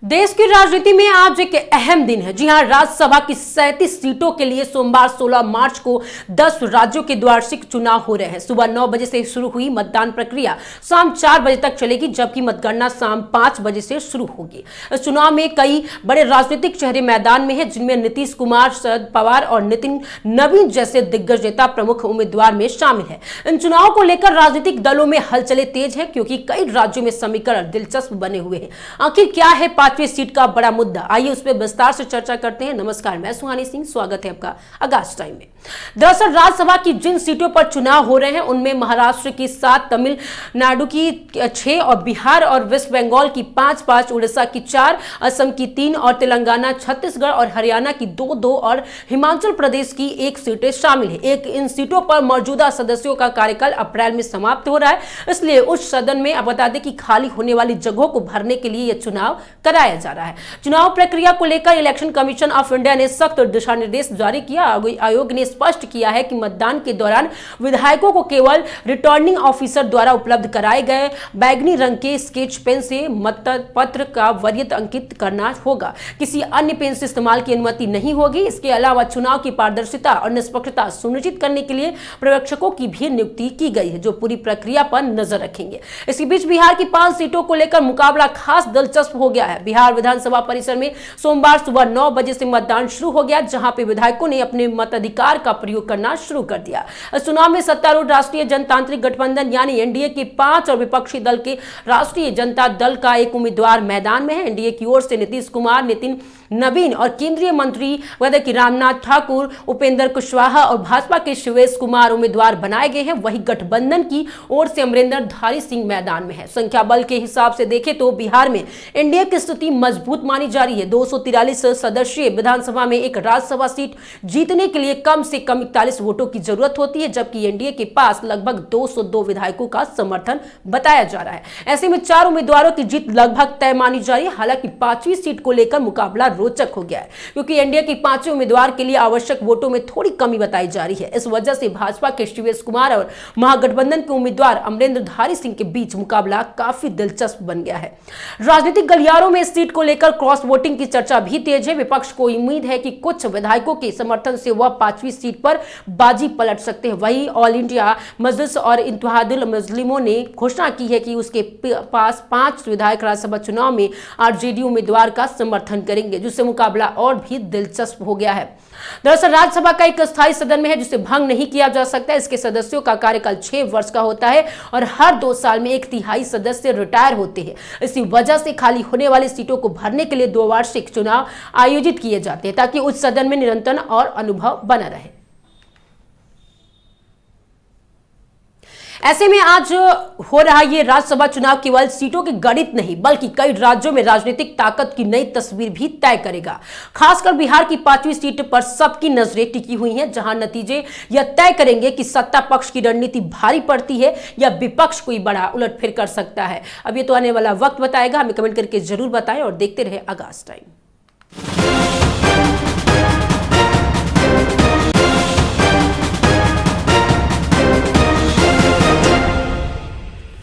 देश की राजनीति में आज एक अहम दिन है। जी हां, राज्यसभा की 37 सीटों के लिए सोमवार 16 मार्च को 10 राज्यों के द्वार्षिक चुनाव हो रहे हैं। सुबह 9 बजे से शुरू हुई मतदान प्रक्रिया शाम 4 बजे तक चलेगी, जबकि मतगणना शाम 5 बजे से शुरू होगी। इस चुनाव में कई बड़े राजनीतिक चेहरे मैदान में हैं, जिनमें नीतीश कुमार, शरद पवार और नितिन नवीन जैसे दिग्गज नेता प्रमुख उम्मीदवार में शामिल है। इन चुनावों को लेकर राजनीतिक दलों में हलचलें तेज है, क्योंकि कई राज्यों में समीकरण दिलचस्प बने हुए हैं। आखिर क्या है 5वीं सीट का बड़ा मुद्दा, आइए उस पर विस्तार से चर्चा करते हैं। नमस्कार, मैं सुहानी सिंह, स्वागत है आपका आगाज टाइम में। दरअसल राज्यसभा की जिन सीटों पर चुनाव हो रहे हैं उनमें महाराष्ट्र की 7, तमिलनाडु की 6 और बिहार और वेस्ट बंगाल की 5, उड़ीसा की 4, असम की 3 और तेलंगाना, छत्तीसगढ़ और हरियाणा की 2 और हिमाचल प्रदेश की 1 सीटें शामिल है। इन सीटों पर मौजूदा सदस्यों का कार्यकाल अप्रैल में समाप्त हो रहा है, इसलिए उस सदन में अब बता दें कि खाली होने वाली जगहों को भरने के लिए यह चुनाव कराया जा रहा है। चुनाव प्रक्रिया को लेकर इलेक्शन कमीशन ऑफ इंडिया ने सख्त दिशा निर्देश जारी किया। आयोग ने स्पष्ट किया है कि मतदान के दौरान विधायकों को केवल रिटर्निंग ऑफिसर द्वारा उपलब्ध कराए गए बैगनी रंग के स्केच पेन से मतपत्र का वरीयता अंकित करना होगा। किसी अन्य पेन से इस्तेमाल की अनुमति नहीं होगी। इसके अलावा चुनाव की पारदर्शिता और निष्पक्षता सुनिश्चित करने के लिए पर्यवेक्षकों की भी नियुक्ति की गई है, जो पूरी प्रक्रिया पर नजर रखेंगे। इसी बीच बिहार की 5 सीटों को लेकर मुकाबला खास दिलचस्प हो गया है। बिहार विधानसभा परिसर में सोमवार सुबह 9 बजे से मतदान शुरू हो गया, जहां पे विधायकों ने अपने मताधिकार का प्रयोग करना शुरू कर दिया। इस चुनाव में सत्तारूढ़ राष्ट्रीय जनतांत्रिक गठबंधन यानी एनडीए के 5 और विपक्षी दल के राष्ट्रीय जनता दल का 1 उम्मीदवार मैदान में है। एनडीए की ओर से नीतीश कुमार, नितिन नवीन और केंद्रीय मंत्री रामनाथ ठाकुर, उपेंद्र कुशवाहा और भाजपा के शिवेश कुमार उम्मीदवार बनाए गए हैं। वहीं गठबंधन की ओर से अमरिंदर धारी सिंह मैदान में है। संख्या बल के हिसाब से देखें तो बिहार में एनडीए की स्थिति मजबूत मानी जा रही है। 243 सदस्यीय विधानसभा में एक राज्यसभा सीट जीतने के लिए कम से कम 41 वोटों की जरूरत होती है, जबकि एनडीए के पास लगभग 202 विधायकों का समर्थन बताया जा रहा है। ऐसे में 4 उम्मीदवारों की जीत लगभग तय मानी जा रही है। हालांकि 5वीं सीट को लेकर मुकाबला रोचक हो गया है, क्योंकि एनडीए के 5वें उम्मीदवार के लिए आवश्यक वोटों में थोड़ी कमी बताई जा रही है। इस वजह से भाजपा के शिवेश कुमार और महागठबंधन के उम्मीदवार अमरिंदर धारी सिंह के बीच मुकाबला काफी दिलचस्प बन गया है। राजनीतिक गलियारों में इस सीट को लेकर क्रॉस वोटिंग की चर्चा भी तेज है। विपक्ष को उम्मीद है कि कुछ विधायकों के समर्थन से वह 5वीं सीट पर बाजी पलट सकते हैं। वहीं ऑल इंडिया मजलिस और इत्तेहादुल मुस्लिमों ने घोषणा की है कि उसके पास 5 विधायक राज्यसभा चुनाव में आरजेडी उम्मीदवार का समर्थन करेंगे, जिससे मुकाबला और भी दिलचस्प हो गया है। दरअसल राज्यसभा का एक स्थायी सदन में है, जिसे भंग नहीं किया जा सकता। इसके सदस्यों का कार्यकाल 6 वर्ष का होता है और हर 2 साल में 1/3 सदस्य रिटायर होते हैं। इसी वजह से खाली होने वाली सीटों को भरने के लिए 2 वार्षिक चुनाव आयोजित किए जाते हैं, ताकि उस सदन में निरंतर और अनुभव बना रहे। ऐसे में आज हो रहा ये राज्यसभा चुनाव केवल सीटों के गणित नहीं, बल्कि कई राज्यों में राजनीतिक ताकत की नई तस्वीर भी तय करेगा। खासकर बिहार की 5वीं सीट पर सबकी नजरें टिकी हुई हैं, जहां नतीजे यह तय करेंगे कि सत्ता पक्ष की रणनीति भारी पड़ती है या विपक्ष कोई बड़ा उलटफेर कर सकता है। अब ये तो आने वाला वक्त बताएगा। हमें कमेंट करके जरूर बताएं और देखते रहे आगाज टाइम।